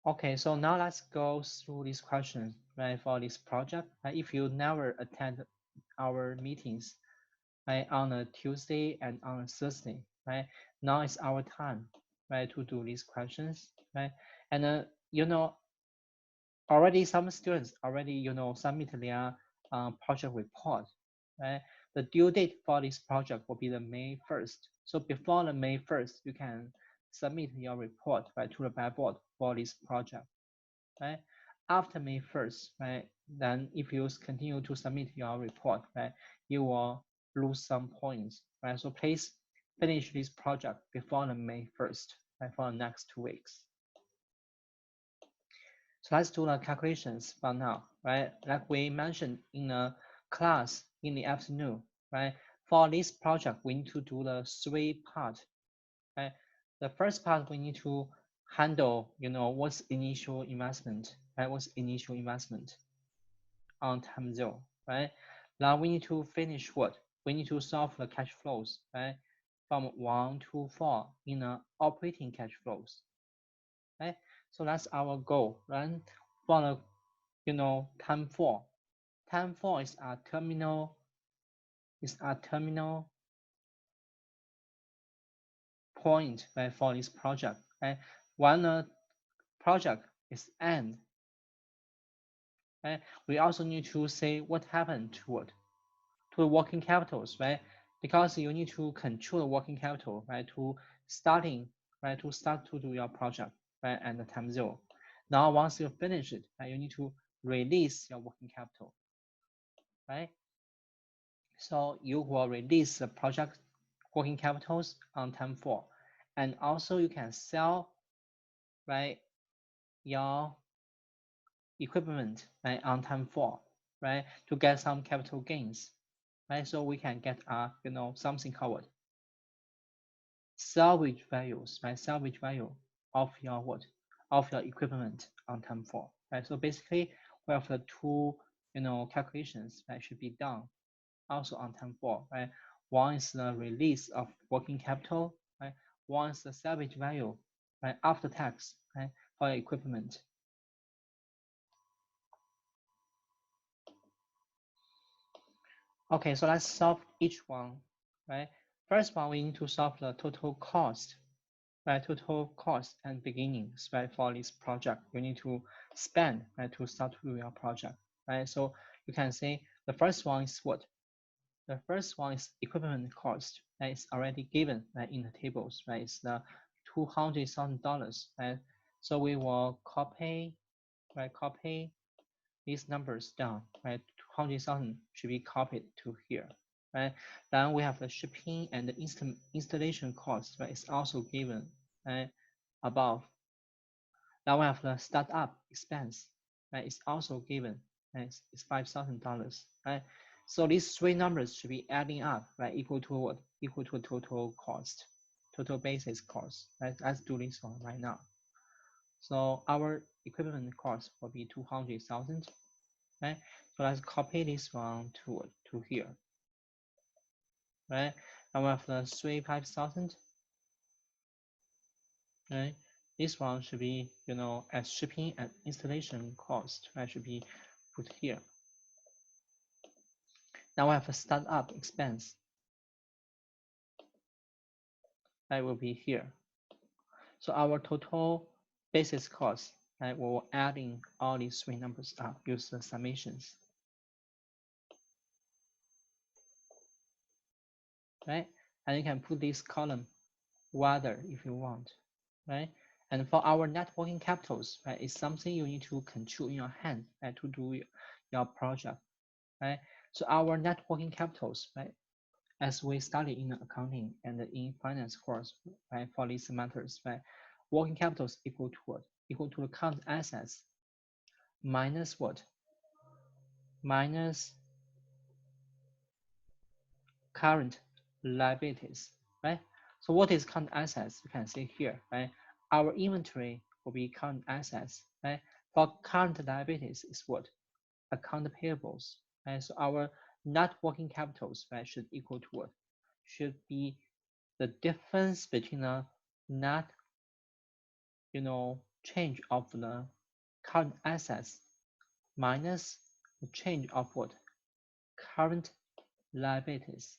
Okay, so now let's go through these questions, right, for this project. If you never attend our meetings, right, on a Tuesday and on a Thursday, right, now is our time, right, to do these questions, right, and already some students already, submit their project report, right. The due date for this project will be the May 1st. So before the May 1st, you can submit your report, right, to the blackboard for this project, right? After May 1st, right, then if you continue to submit your report, right, you will lose some points, right? So please finish this project before the May 1st, right, for the next 2 weeks. So let's do the calculations for now, right? Like we mentioned in a class in the afternoon, right? For this project, we need to do the 3 parts, right? The first part we need to handle, what's initial investment, right? What's initial investment on time zero, right? Now we need to finish what? We need to solve the cash flows, right? From 1 to 4 in the operating cash flows, right? So that's our goal, right? For the, time 4. Time 4 is a terminal point, right, for this project, right? When the project is end, right, we also need to say what happened to what, to the working capitals, right? Because you need to control the working capital, right, to starting, right, to start to do your project, right, at the time zero. Now, once you finish it, right, you need to release your working capital, right? So you will release the project working capitals on time 4, and also you can sell, right, your equipment, right, on time 4, right, to get some capital gains, right? So we can get something covered. Salvage values, right? Salvage value of your what? Of your equipment on time 4, right? So basically, we have the two, calculations that should be done also on time 4, right? One is the release of working capital, right? One is the salvage value, right? After tax, right? For your equipment. Okay, so let's solve each one, right? First one, we need to solve the total cost, right? Total cost and beginnings, right? For this project, you need to spend, right, to start with your project, right? So you can say the first one is what? The first one is equipment cost, right? It's already given, right, in the tables, right? It's the $200,000, right? So we will copy, right? Copy these numbers down, right? 200,000 should be copied to here, right? Then we have the shipping and the installation cost, right? It's also given, right, above. Now we have the startup expense, right? It's also given, right? It's $5,000, right? So these three numbers should be adding up, right? Equal to what? Equal to total cost, total basis cost, right? Let's do this one right now. So our equipment cost will be 200,000, right? So let's copy this one to here, right? And we have the 5,000, right? This one should be, as shipping and installation cost, right? Should be put here. Now we have a startup expense, that will be here. So our total basis cost, right? We're adding all these three numbers up, use the summations, right? And you can put this column whether if you want, right? And for our net working capitals, right, it's something you need to control in your hand, right, to do your project, right? So our net working capitals, right, as we study in accounting and in finance course, right, for these matters, right, working capital is equal to what? Equal to the current assets minus what? Minus current liabilities, right? So what is current assets? You can see here, right? Our inventory will be current assets, right? For current liabilities is what? Account payables, right? So our net working capitals, right, should equal to what? Should be the difference between the net, change of the current assets minus the change of what? Current liabilities,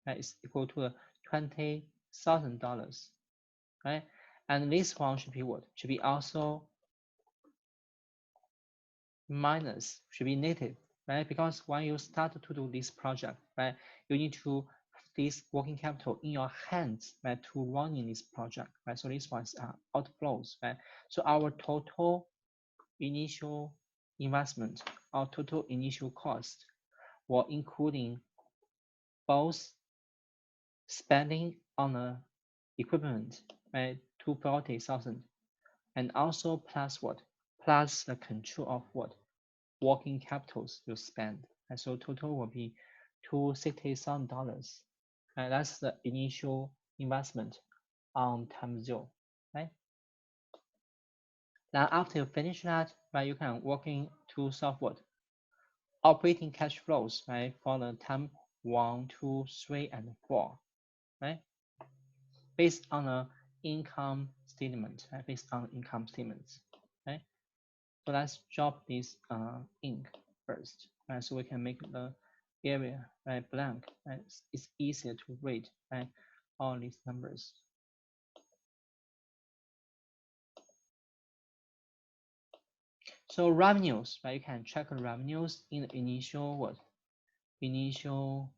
right, is equal to $20,000, right? And this one should be what? Should be also minus, should be negative, right? Because when you start to do this project, right, you need to have this working capital in your hands, right, to run in this project, right? So this one's outflows, right? So our total initial investment, our total initial cost, while including both spending on the equipment, right, 240,000, and also plus what? Plus the control of what? Working capitals you spend. And so total will be $260,000. And that's the initial investment on time zero, right? Now after you finish that, right, you can working to solve what? Operating cash flows, right, for the time 1, 2, 3, and 4, right? Based on the income statement, right? Based on income statements, right? So let's drop this ink first, right? So we can make the area, right, blank, right? It's easier to read, right, all these numbers. So revenues, right? You can check the revenues in the initial what? Initial,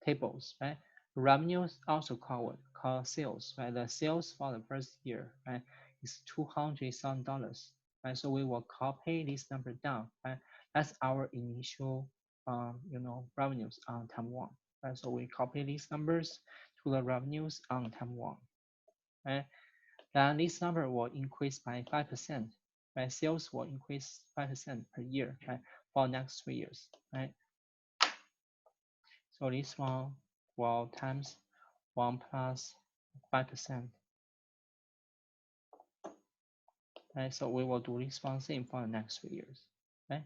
tables, right? Revenues also called sales, right? The sales for the first year, right, is $200,000, right? So we will copy this number down, right? That's our initial, revenues on time one, right? So we copy these numbers to the revenues on time one, right? Then this number will increase by 5%, right? Sales will increase 5% per year, right? For next 3 years, right? So this one will times 1 plus 5%. Right? So we will do this one same for the next 3 years. Right?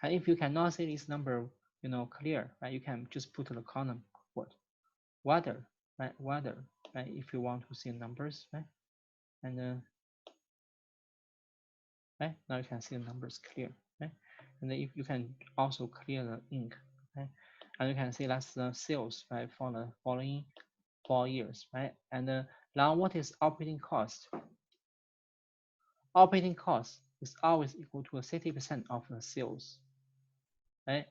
And if you cannot see this number, clear, right? You can just put the column what? Whether, right? Whether, right? If you want to see numbers, right? And right? Now you can see the numbers clear, right? And then if you can also clear the ink, right? And you can see that's the sales, right? For the following 4 years, right? And now what is operating cost? Operating cost is always equal to 60% of the sales, right?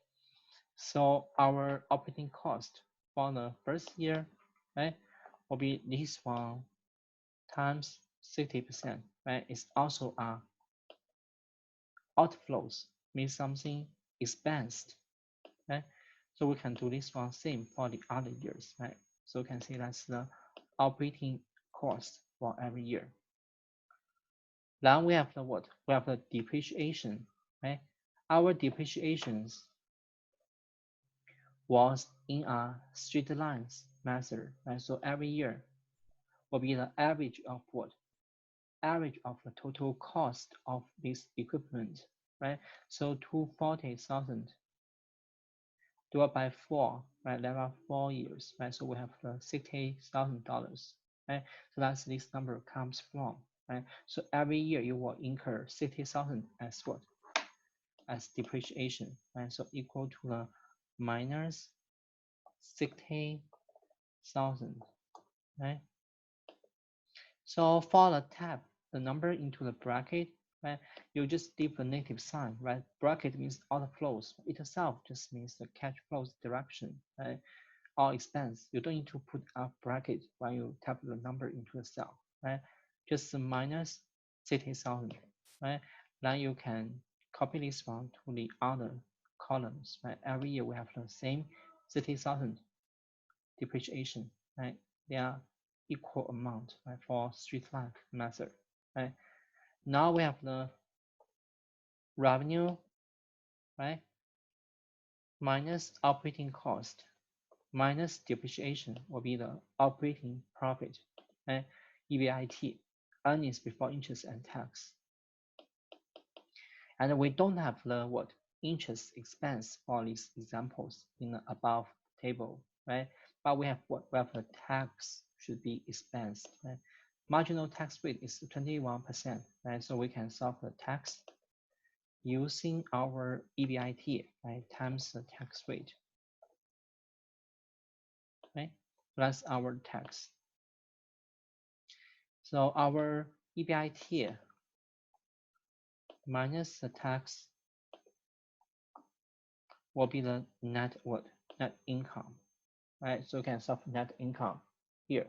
So our operating cost for the first year, right, will be this one times 60%, right? It's also outflows, means something expensed, right? So we can do this one same for the other years, right? So you can see that's the operating cost for every year. Then we have the what? We have the depreciation, right? Our depreciations was in a straight lines method, right? So every year will be the average of what? Average of the total cost of this equipment, right? So 240,000 divided by 4, right? There are 4 years, right? So we have the $60,000, right? So that's this number comes from, right? So every year you will incur 60,000 as what? As depreciation, right? So equal to the minus 60,000, right? So for the tab, the number into the bracket, right? You just leave the negative sign, right? Bracket means outflows. It itself just means the cash flows direction, right? Or expense. You don't need to put a bracket when you type the number into the cell, right? Just minus 60,000, right? Then you can copy this one to the other columns, right? Every year we have the same 60,000 depreciation, right? They are equal amount, right, for straight line method, right? Now we have the revenue, right, minus operating cost minus depreciation will be the operating profit, right? EBIT, earnings before interest and tax. And we don't have the what? Interest expense for these examples in the above table, right? But we have what? We have the tax should be expensed, right? marginal tax rate is 21%, right? So we can solve the tax using our EBIT, right, times the tax rate, right? That's our tax. So our EBIT minus the tax will be the net what? Net income, right? So you can solve net income here.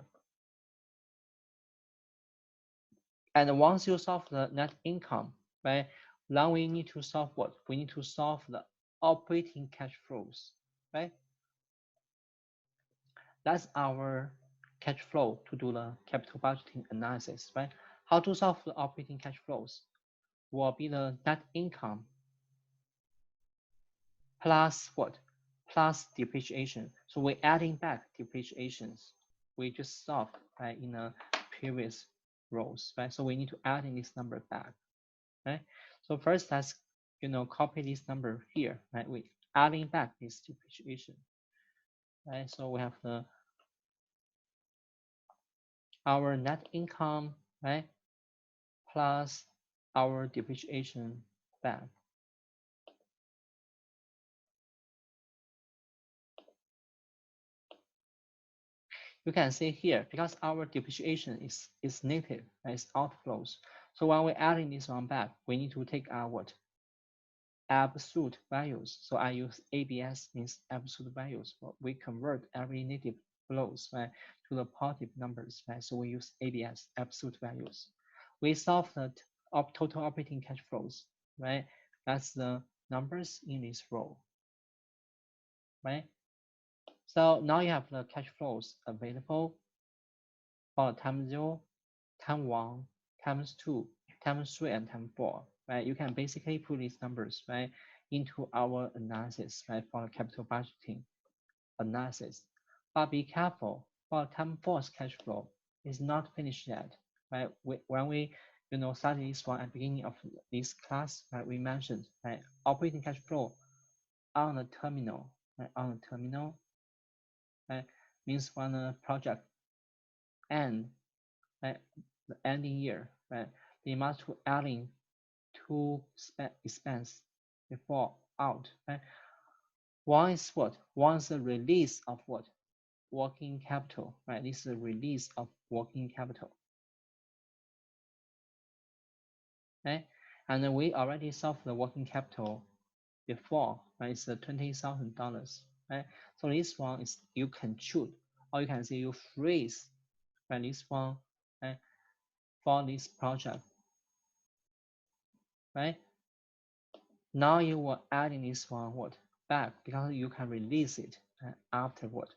And once you solve the net income, right, now we need to solve what? We need to solve the operating cash flows, right? That's our cash flow to do the capital budgeting analysis, right? How to solve the operating cash flows will be the net income plus what? Plus depreciation. So we're adding back depreciations. We just solved, right, in the previous rows, right? So we need to add in this number back, right? So first, let's copy this number here, right? We adding back this depreciation, right? So we have our net income, right, plus our depreciation back. You can see here, because our depreciation is negative, right? It's outflows. So when we're adding this one back, we need to take our what? Absolute values. So I use ABS, means absolute values. But we convert every negative flows, right, to the positive numbers, right? So we use ABS, absolute values. We solve the total operating cash flows, right? That's the numbers in this row, right? So now you have the cash flows available for time 0, time 1, times 2, times 3, and time 4, right? You can basically put these numbers, right, into our analysis, right, for the capital budgeting analysis. But be careful, for time 4's cash flow is not finished yet, right? When we study this one at the beginning of this class, right, we mentioned, right, operating cash flow on the terminal, right, on the terminal, right, means when the project end, right, the ending year, right, they must adding two expense before out, right? One is what? One is the release of what? Working capital, right? This is the release of working capital, right? And we already solved the working capital before, right? It's $20,000, right? So this one is you can choose, or you can say you freeze, right? This one, right? For this project, right? Now you will add in this one what? Back, because you can release it afterward,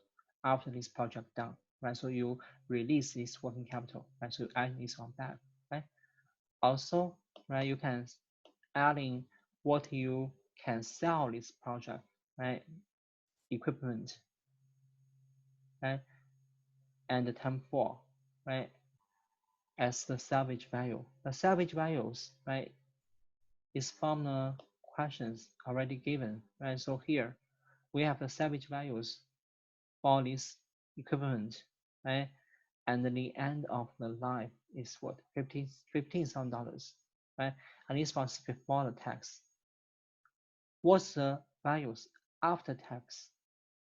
after this project done, right? So you release this working capital, right? So you add this one back, right? Also, right, you can add in what you can sell this project, right? Equipment, right? And the time 4, right? As the salvage value. The salvage values, right, is from the questions already given, right? So here we have the salvage values for this equipment, right? And the end of the life is what? $15,000, right? And this was before the tax. What's the values after tax?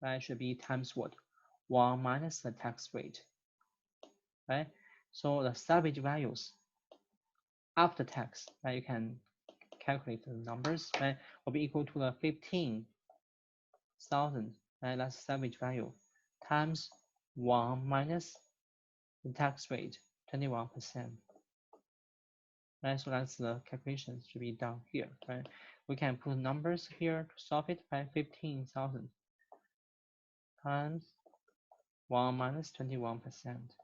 Right? Should be times what? 1 minus the tax rate, right? So the salvage values after tax, right? You can calculate the numbers, right? Will be equal to the 15,000, right? That's salvage value times 1 minus the tax rate, 21%. Right, so that's the calculations to be done here, right? We can put numbers here to solve it by 15,000 times 1 minus 21%.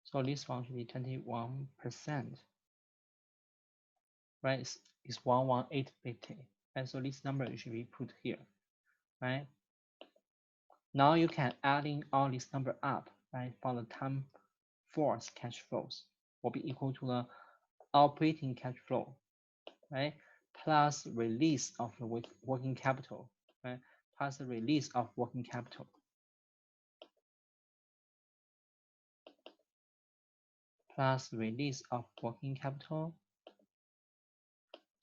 So this one should be 21%, right? It's 11850, right? So this number should be put here, right? Now you can add in all this number up, right? For the time 4's cash flows will be equal to the operating cash flow, right? Plus release of the working capital, right? plus the release of working capital. Plus release of working capital.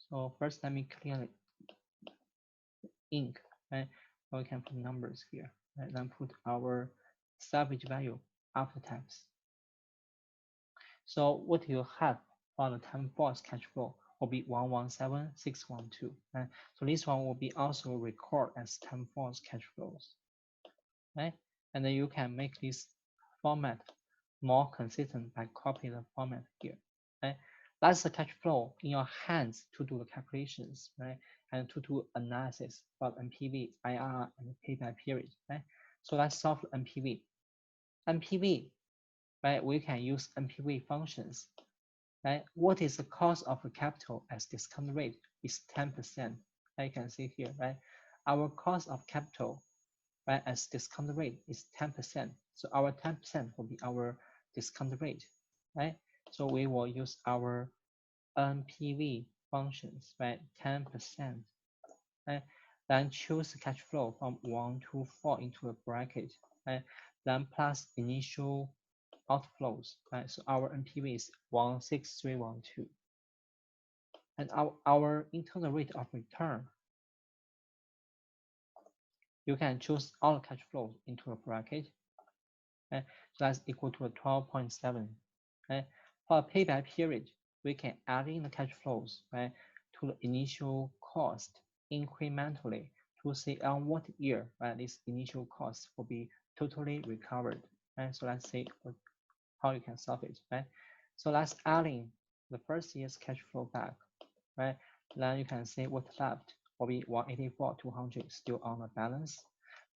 So first, let me clear ink, right? So we can put numbers here, right? Then put our salvage value after tax. So what you have for the time force cash flow will be 117612, right? So this one will be also recorded as time force cash flows, right? And then you can make this format more consistent by copying the format here, right? That's the cash flow in your hands to do the calculations, right? And to do analysis about NPV, IRR, and payback period, right? So let's solve the NPV. NPV, right? We can use NPV functions, right? What is the cost of the capital as discount rate is 10%. You can see here, right? Our cost of capital, right, as discount rate is 10%. So our 10% will be our discount rate, right? So we will use our NPV functions, right? 10%, right? Then choose the cash flow from 1 to 4 into a bracket, right? Then plus initial outflows, right? So our NPV is 16312. And our internal rate of return, you can choose all cash flows into a bracket, right? So that's equal to a 12.7, right? For a payback period, we can add in the cash flows, right, to the initial cost incrementally to see on what year, right, this initial cost will be totally recovered, right? So let's see how you can solve it, right? So let's add in the first year's cash flow back, right? Then you can see what left will be 184,200 still on the balance.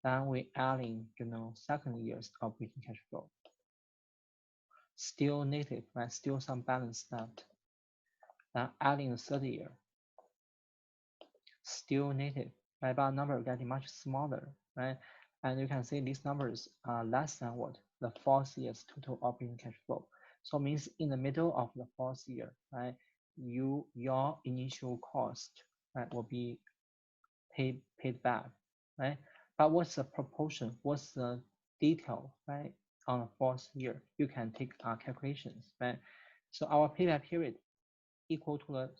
Then we add in, second year's operating cash flow. Still negative, right? Still some balance left. Then adding the third year. Still negative, right? But number getting much smaller, right? And you can see these numbers are less than what? The fourth year's total operating cash flow. So it means in the middle of the fourth year, right? Your initial cost, right, will be paid back, right? But what's the proportion? What's the detail, right? On the fourth year, you can take calculations, right? So our payback period equal to the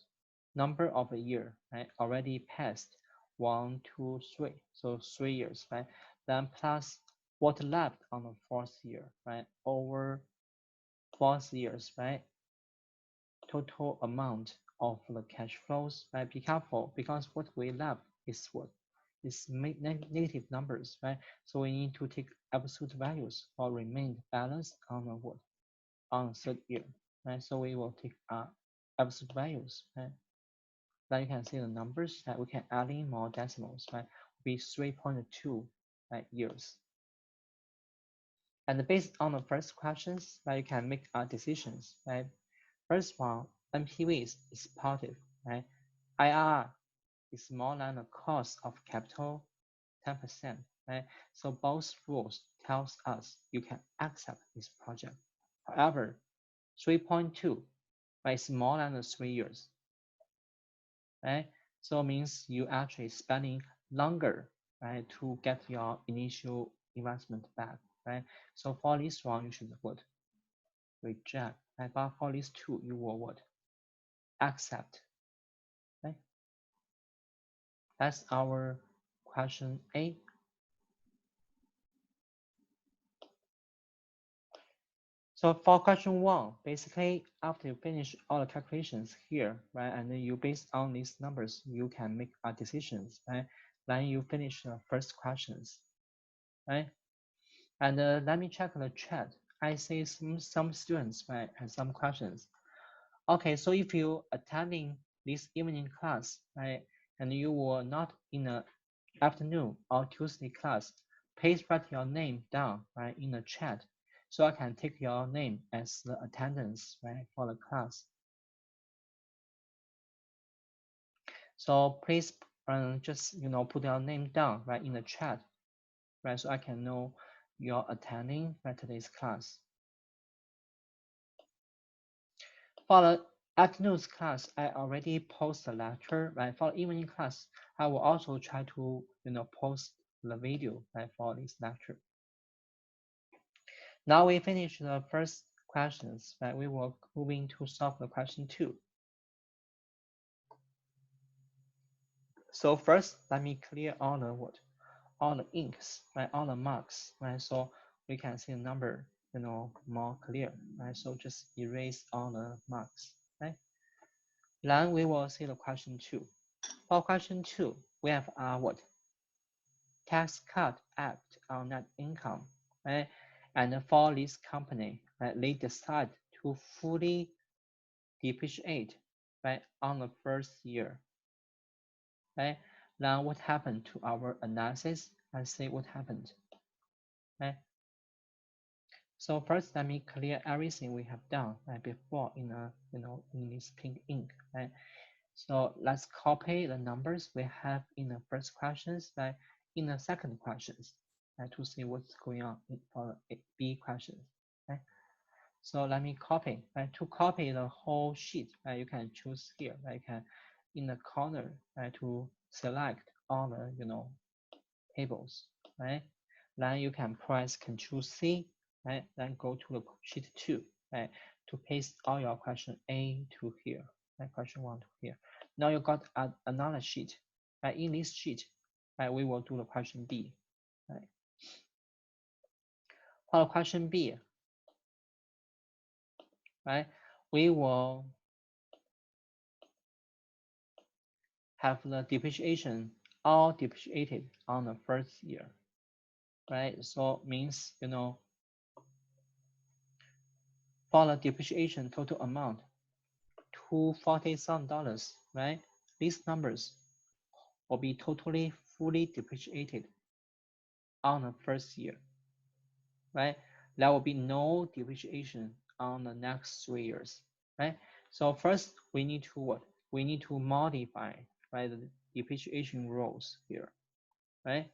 number of a year, right? Already passed 1, 2, 3, so 3 years, right? Then plus what left on the fourth year, right? Over 4 years, right? Total amount of the cash flows, right? Be careful because what we left is what is negative numbers, right? So we need to take absolute values or remain balanced on the what? On the third year, right? So we will take absolute values, right? Then you can see the numbers that we can add in more decimals, right? Be 3.2 years. And based on the first questions, right, you can make decisions, right? First one, NPV is positive, right? IRR is more than the cost of capital, 10%, right? So both rules tells us you can accept this project. However, 3.2, right, is more than the 3 years, right? So it means you actually spending longer, right, to get your initial investment back, right? So for this one, you should what? Reject, right? But for these two, you will what? Accept, right? That's our question A. So for question 1, basically after you finish all the calculations here, right, and then you based on these numbers, you can make decisions, right? Then you finish the first questions, right? And let me check the chat. I see some students, right, and some questions. Okay, so if you attending this evening class, right, and you were not in the afternoon or Tuesday class, please write your name down, right, in the chat, so I can take your name as the attendance, right, for the class. So please just put your name down, right, in the chat, right, so I can know you're attending, right, today's class. For the afternoon's class, I already post the lecture, right? For the evening class, I will also try to post the video, right, for this lecture. Now we finish the first questions, right? We will moving to solve the question 2. So first, let me clear all the what? All the inks, right? All the marks, right? So we can see the number, more clear, right? So just erase all the marks, right? Then we will see the question 2. For question 2, we have what? Tax cut act on net income, right? And for this company, right, they decide to fully depreciate, right, on the first year, right? Now what happened to our analysis? Let's see what happened, right? So first, let me clear everything we have done right before in in this pink ink, right? So let's copy the numbers we have in the first questions, right, in the second questions, right, to see what's going on for the B questions, right? So let me copy, right? To copy the whole sheet, right, you can choose here, right? You can in the corner, right, to select all the tables, right? Then you can press Ctrl C, right? Then go to the sheet 2, right? To paste all your question A to here, right? Question 1 to here. Now you got another sheet, right? In this sheet, right, we will do the question B, right? For question B, right, we will have the depreciation all depreciated on the first year, right? So means, for the depreciation total amount, $240,000, right? These numbers will be totally fully depreciated on the first year, right? There will be no depreciation on the next 3 years, right? So first we need to what? We need to modify, right, the depreciation rules here, right?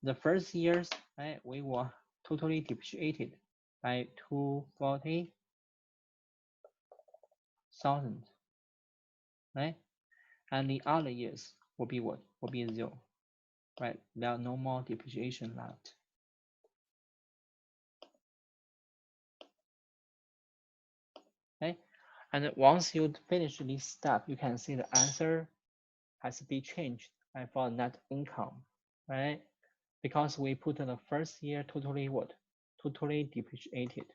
The first years, right, we will totally depreciated by 240,000, right? And the other years will be what? Will be 0, right? There are no more depreciation left. Okay, and once you finish this step, you can see the answer has been changed, right, for net income, right? Because we put the first year totally what? Totally depreciated,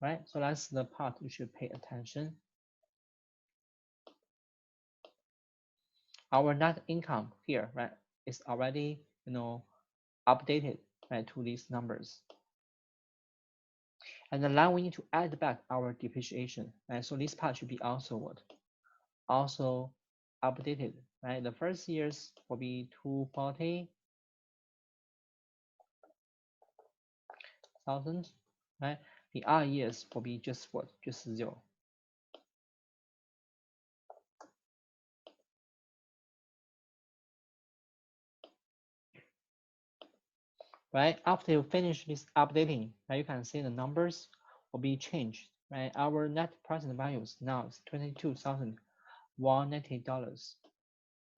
right? So that's the part you should pay attention. Our net income here, right, is already, updated, right, to these numbers. And then we need to add back our depreciation, right? So this part should be also what? Also updated, right? The first years will be 240,000, right? The other years will be just what? Just 0. Right? After you finish this updating, right, you can see the numbers will be changed, right? Our net present values now is $22,190,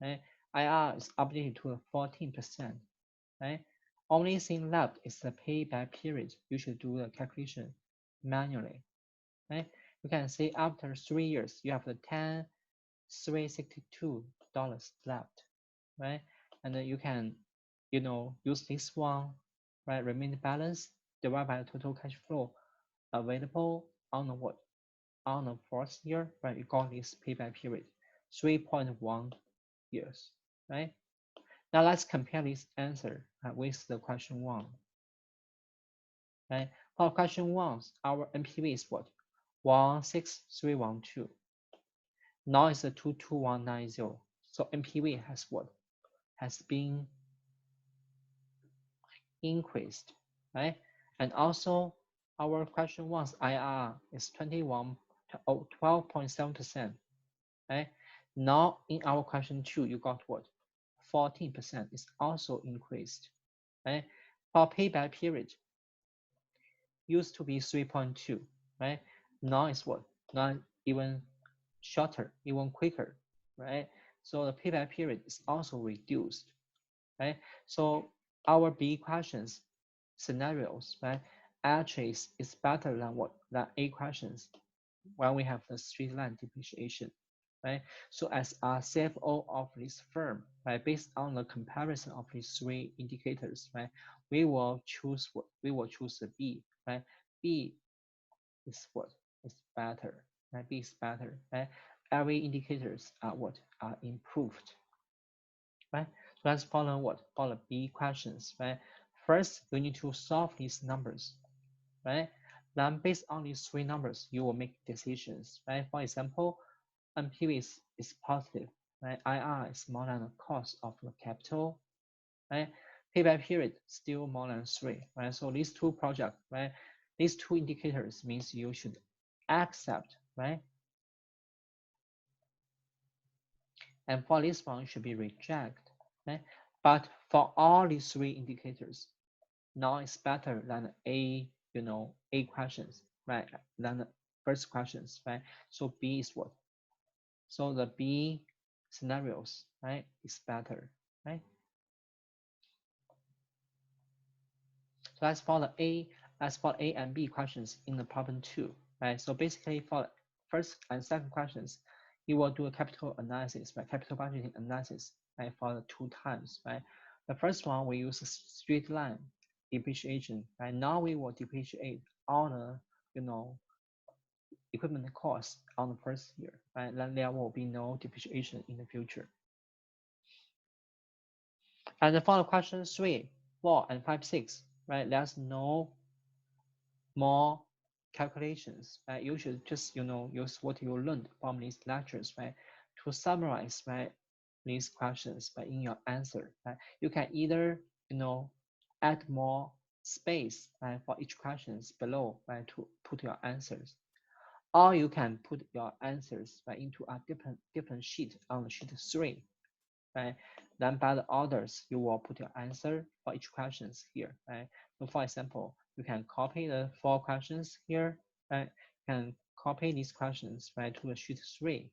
right? IR is updated to 14%, right? Only thing left is the payback period. You should do the calculation manually, right? You can see after 3 years, you have the $10,362 left, right? And then you can, use this one, right? Remaining balance divided by the total cash flow available on the what? On the fourth year, right? You got this payback period, 3.1 years, right? Now let's compare this answer with the question 1, right? For question 1, our NPV is what? 16312. Now it's a 22190. So NPV has what? Has been increased, right? And also our question 1's IRR is 12.7%, right? Now in our question 2, you got what? 14% is also increased, right? For payback period used to be 3.2, right? Now it's what? Now even shorter, even quicker, right? So the payback period is also reduced, right? So our B questions scenarios, right? Actually is better than than A questions when we have the straight line depreciation, right? So as a CFO of this firm, right, based on the comparison of these three indicators, right, we will choose the B, right? B is what is better, right? B is better, right? Every indicators are improved, right? So let's follow B questions, right? First, you need to solve these numbers, right? Then based on these three numbers, you will make decisions, right? For example, NPV is positive, right? IR is more than the cost of the capital, right? Payback period still more than 3, right? So these two projects, right? These two indicators means you should accept, right? And for this one, should be reject, right? But for all these three indicators, now it's better than A, A questions, right? Than the first questions, right? So B is what? So the B scenarios, right, is better, right? So let's for A and B questions in the problem 2, right? So basically for first and second questions, you will do a capital analysis, right? Capital budgeting analysis, right? For the 2 times, right? The first one we use a straight line depreciation, right? Now we will depreciate all the, equipment costs on the first year, right? Then there will be no depreciation in the future. And for the question 3, 4, and 5, 6, right? There's no more calculations, right? You should just, use what you learned from these lectures, right? To summarize, right? These questions, but in your answer, right? You can either, add more space, right? For each questions below, right? To put your answers, or you can put your answers, right? Into a different sheet on sheet 3, right? Then by the orders, you will put your answer for each questions here, right? So for example, you can copy the 4 questions here, right? You can copy these questions, right, to the sheet 3.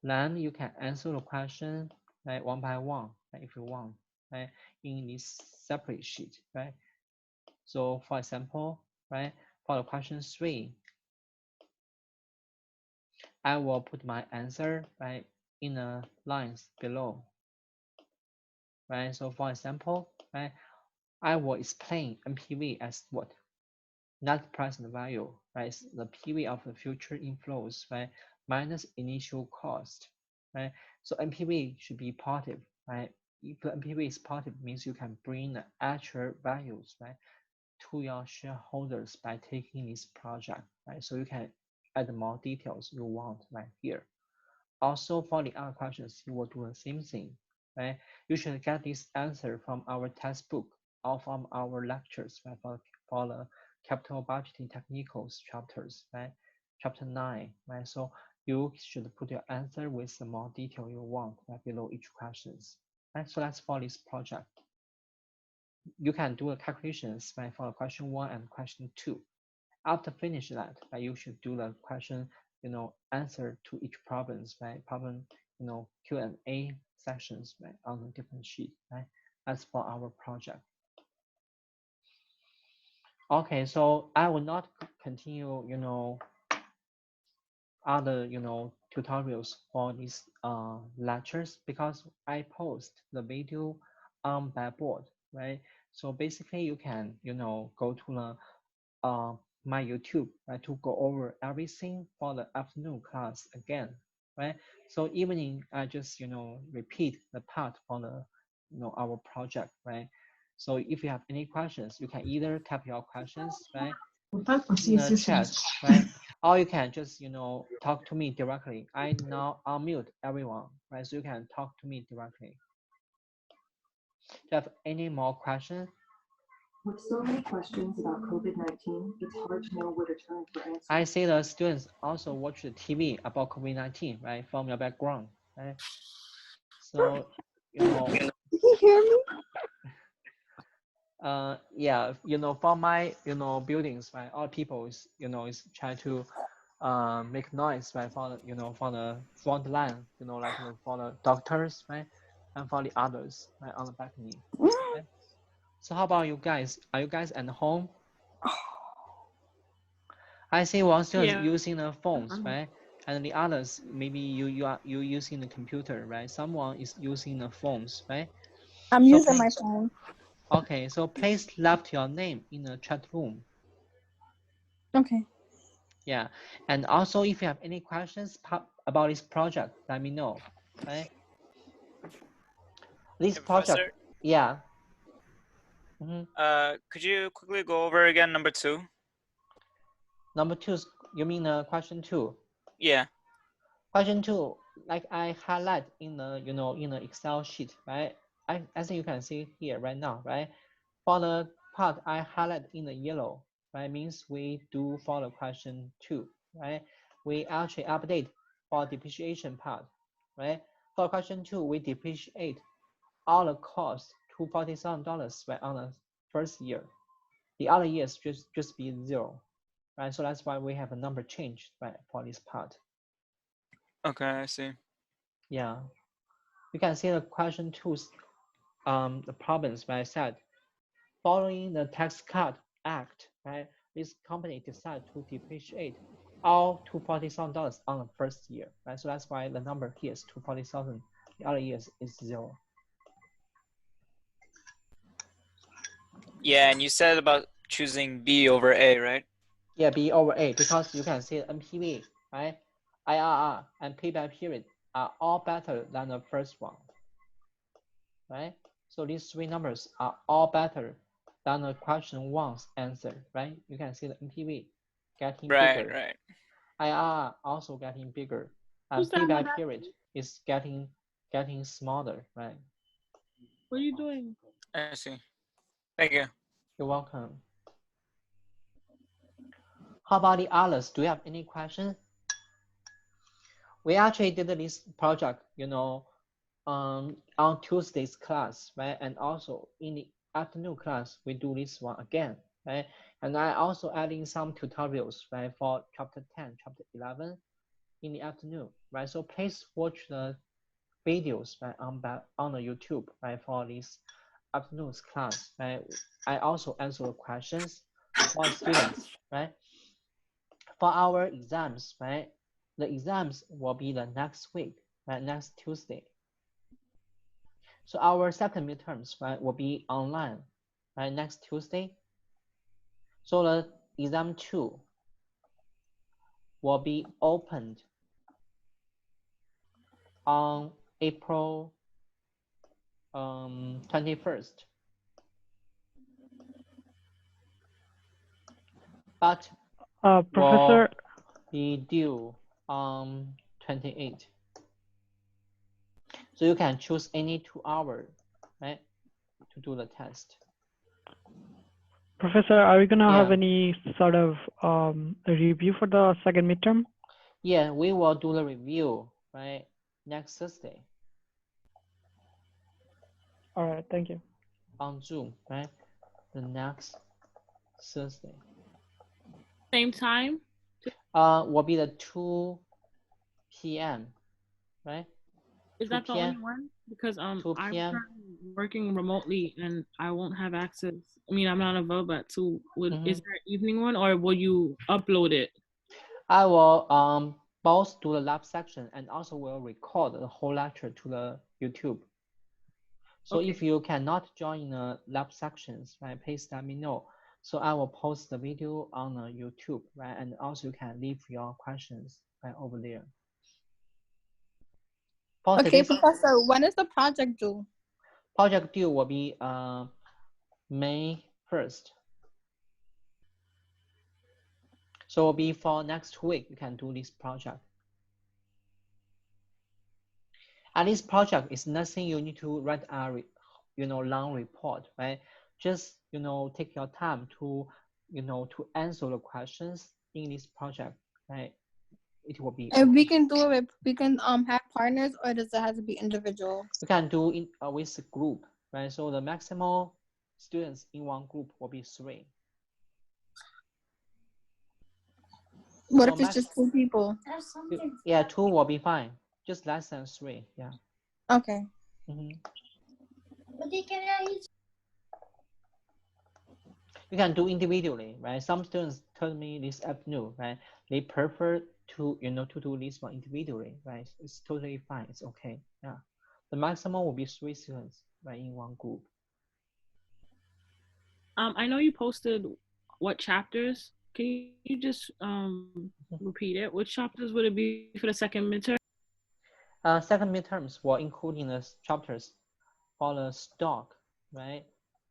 Then you can answer the question, right, one by one, right, if you want, right, in this separate sheet, right? So for example, right, for the question 3, I will put my answer, right, in the lines below, right? So for example, right, I will explain NPV as what? Net present value, right? The PV of the future inflows, right? Minus initial cost, right? So NPV should be positive, right? If the NPV is positive, means you can bring the actual values, right, to your shareholders by taking this project, right? So you can add more details you want right here. Also, for the other questions, you will do the same thing, right? You should get this answer from our textbook or from our lectures, right? For the capital budgeting technicals chapters, right? Chapter 9, right? So you should put your answer with the more detail you want, right, below each questions, right? So that's for this project. You can do the calculations, right, for question 1 and question 2. After finish that, right, you should do the question, answer to each problems, right? Problem, Q&A sections, right, on a different sheet, right? That's for our project. Okay, so I will not continue, other, tutorials for these lectures because I post the video on Blackboard, right? So basically you can, go to the my YouTube, right, to go over everything for the afternoon class again, right? So evening, I just, repeat the part for the, our project, right? So if you have any questions, you can either type your questions, right, in the chat, right? Or you can just, talk to me directly. I now unmute everyone, right? So you can talk to me directly. Do you have any more questions? With so many questions about COVID-19, it's hard to know where to turn for answers. I see the students also watch the TV about COVID-19, right, from your background, right? So, Can you hear me? yeah, for my, buildings, right, all people is, is trying to make noise, right, for the, for the front line, like for the doctors, right? and for the others, right, on the balcony. Okay? So how about you guys? Are you guys at home? I see one student using the phones, right? And the others, maybe you using the computer, right? Someone is using the phones, right? I'm using my phone. Okay, so please left your name in the chat room. Okay. Yeah, and also if you have any questions about this project, let me know, right? This project, Professor, yeah. Could you quickly go over again number 2? Number 2, you mean question 2? Yeah. Question 2, like I highlight in the, in the Excel sheet, right? As you can see here right now, right? For the part I highlight in the yellow, right, means we do follow question 2, right? We actually update for depreciation part, right? For question 2, we depreciate all the costs to $47, right, on the first year. The other years just be 0, right? So that's why we have a number change, right, for this part. Okay, I see. Yeah, you can see the question 2's the problems, right? I said, following the Tax Cut Act, right, this company decided to depreciate all $240,000 on the first year, right? So that's why the number here is 240,000. The other years is 0. Yeah, and you said about choosing B over A, right? Yeah, B over A, because you can see NPV, right? IRR and payback period are all better than the first one, right? So these 3 numbers are all better than the question 1's answer, right? You can see the NPV getting bigger. Right. IRR also getting bigger, and payback period is getting smaller, right? What are you doing? I see. Thank you. You're welcome. How about the others? Do you have any questions? We actually did this project, on Tuesday's class, right? And also in the afternoon class, we do this one again, right? And I also adding some tutorials, right, for chapter 10, chapter 11 in the afternoon, right? So please watch the videos, right, on the YouTube, right, for this afternoon's class, right? I also answer questions for students, right? For our exams, right? The exams will be the next week, right? Next Tuesday. So our second midterms, right, will be online, right? Next Tuesday. So the exam 2 will be opened on April 21st. But Professor, will be due on 28th. So you can choose any 2 hours, right, to do the test. Professor, are we gonna have any sort of review for the second midterm? Yeah, we will do the review, right, next Thursday. All right, thank you. On Zoom, right? The next Thursday. Same time? Will be the 2 p.m., right? Is that the only one? Because 2 p.m. I'm working remotely and I won't have access. I mean, I'm not available at 2. Is there an evening one, or will you upload it? I will both do the lab section and also will record the whole lecture to the YouTube. So if you cannot join the lab sections, right, please let me know. So I will post the video on the YouTube, right? And also you can leave your questions right over there. Okay, Professor, when is the project due? Project due will be May 1st. So it will be for next week, you can do this project. And this project is nothing you need to write a long report, right? Just take your time to to answer the questions in this project, right? It will be. And we can do it. We can have partners, or does it have to be individual? You can do in with a group, right? So the maximum students in one group will be 3. What if it's just 2 people? Yeah, 2 will be fine. Just less than 3. Yeah. Okay. You can do individually, right? Some students told me this afternoon, right? They prefer to, to do this one individually, right? It's totally fine. It's okay. Yeah. The maximum will be 3 students, right, in one group. I know you posted what chapters. Can you just repeat it? Which chapters would it be for the second midterm? Second midterms will include in the chapters for the stock, right?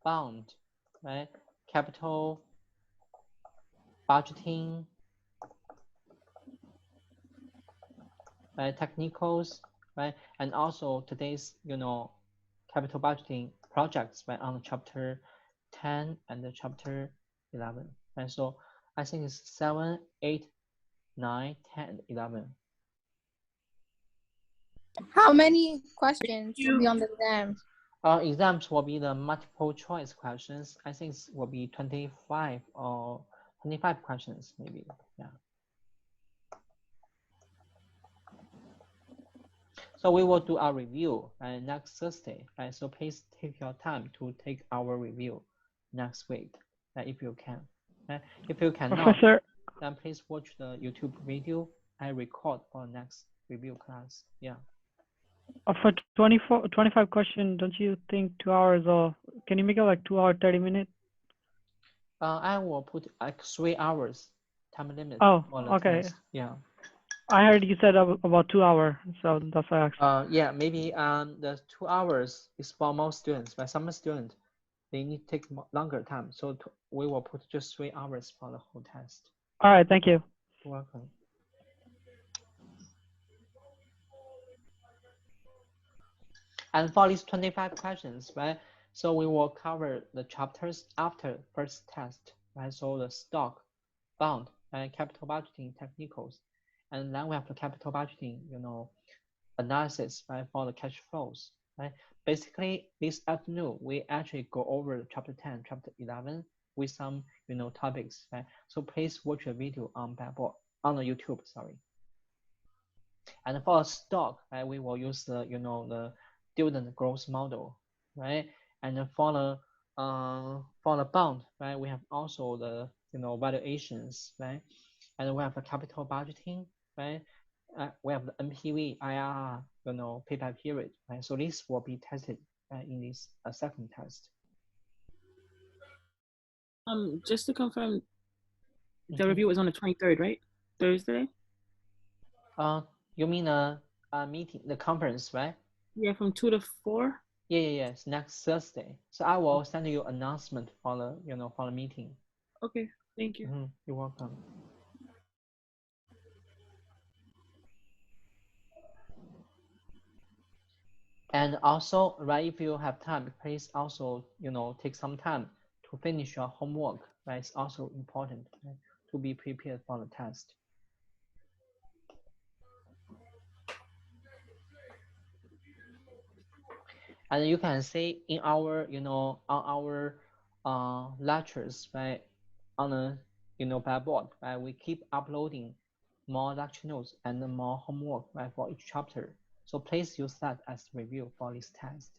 Bond, right? Capital, budgeting, right? Technicals, right? And also today's, capital budgeting projects, right? On chapter 10 and the chapter 11, right? So I think it's 7, 8, 9, 10, 11. How many questions will be on the exam? Exams will be the multiple choice questions. I think it will be 25 or 25 questions, maybe. Yeah. So we will do our review next Thursday, right? So please take your time to take our review next week, if you can. If you cannot, Professor, then please watch the YouTube video I record for next review class. Yeah. for 25 questions, don't you think 2 hours or can you make it like 2 hour 30 minutes? I will put like 3 hours time limit Oh, for the okay. test. Yeah. I heard you said about 2 hours, so that's why I asked. Yeah, maybe the 2 hours is for most students, but some students they need to take longer time. So we will put just 3 hours for the whole test. All right, thank you. You're welcome. And for these 25 questions, right? So we will cover the chapters after first test, right? So the stock, bond, and capital budgeting technicals. And then we have the capital budgeting, analysis, right, for the cash flows, right? Basically, this afternoon, we actually go over chapter 10, chapter 11 with some, topics, right? So please watch the video on Blackboard, on the YouTube, sorry. And for stock, right, we will use the, the dividend growth model, right? And for the bond, right, we have also the, valuations, right? And we have the capital budgeting, right? We have the NPV, IRR, payback period, right? So this will be tested in this second test. Just to confirm, the review is on the 23rd, right? Thursday? You mean a meeting, the conference, right? Yeah, from 2 to 4. Yeah. It's next Thursday. So I will send you announcement for the, for the meeting. Okay, thank you. You're welcome. And also, right, if you have time, please also, take some time to finish your homework, right? It's also important, right, to be prepared for the test. And you can see in our, on our lectures, right, on the, Blackboard, right, we keep uploading more lecture notes and more homework, right, for each chapter. So please use that as review for this test.